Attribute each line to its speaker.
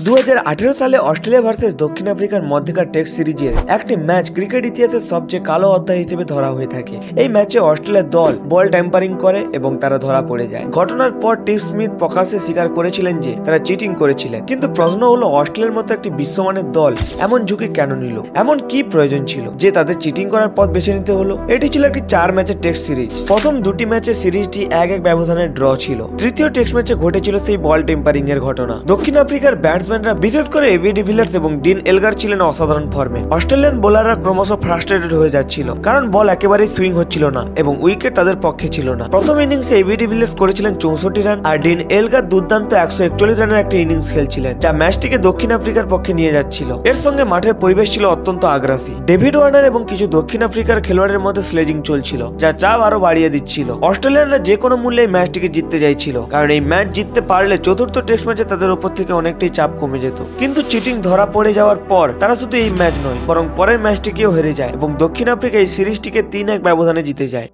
Speaker 1: 2018 সালে Australia versus দক্ষিণ আফ্রিকার মধ্যকার টেস্ট সিরিজের একটি ম্যাচ ক্রিকেট ইতিহাসের সবচেয়ে কালো অধ্যায় হিসেবে ধরা হয়ে থাকে। এই ম্যাচে অস্ট্রেলিয়ার দল বল ট্যাম্পারিং করে এবং তারা ধরা পড়ে যায়। ঘটনার পর টিম স্মিথ প্রকাশ্যে স্বীকার করেছিলেন যে তারা চিটিং করেছিলেন, কিন্তু প্রশ্ন হলো অস্ট্রেলিয়ার মতো একটি বিশ্বমানের দল এমন ঝুঁকি কেন নিল? এমন কি প্রয়োজন ছিল যে তাদের চিটিং করার পথ বেছে নিতে হলো? এটি ছিল একটি 4 ম্যাচের টেস্ট সিরিজ। প্রথম দুটি ম্যাচে সিরিজটি 1-1 ব্যবধানে ড্র ছিল। তৃতীয় টেস্ট ম্যাচে ঘটেছিল সেই বল টেম্পারিং এর ঘটনা। দক্ষিণ আফ্রিকার ব্যাটসম্যানরা বিশেষ করে এবি ডিভিলিয়ার্স এবং ডিন এলগার ছিলেন অসাধারণ ফর্মে। অস্ট্রেলিয়ান বোলাররা ক্রমশ ফ্রাস্ট্রেটেড হয়ে যাচ্ছিল, কারণ বল একেবারেই সুইং হচ্ছিল না এবং উইকেট তাদের পক্ষে ছিল না। প্রথম ইনিংসে এবি ডিভিলিয়ার্স করেছিলেন 64 রান আর ডিন এলগার দুর্দান্ত 141 রানের একটা ইনিংস খেলছিলেন, যা ম্যাচটিকে দক্ষিণ আফ্রিকার পক্ষে নিয়ে যাচ্ছিল। এর সঙ্গে মাঠের পরিবেশ ছিল অত্যন্ত আগ্রাসী। ডেভিড ওয়ার্নার এবং কিছু দক্ষিণ আফ্রিকার খেলোয়াড়ের মধ্যে স্লেজিং চলছিল, যা চাপ আরো বাড়িয়ে দিচ্ছিল। অস্ট্রেলিয়ানরা যে কোনো মূল্যে এই ম্যাচটিকে জিততে চাইছিল, কারণ এই ম্যাচ জিততে পারলে চতুর্থ টেস্ট ম্যাচে তাদের উপর থেকে অনেকটাই চাপ কমে যেত। কিন্তু চিটিং ধরা পড়ে যাওয়ার পর তারা শুধু এই ম্যাচ নয়, বরং পরের ম্যাচটিকেও হেরে যায় এবং দক্ষিণ আফ্রিকা এই সিরিজটিকে 3-1 ব্যবধানে জিতে যায়।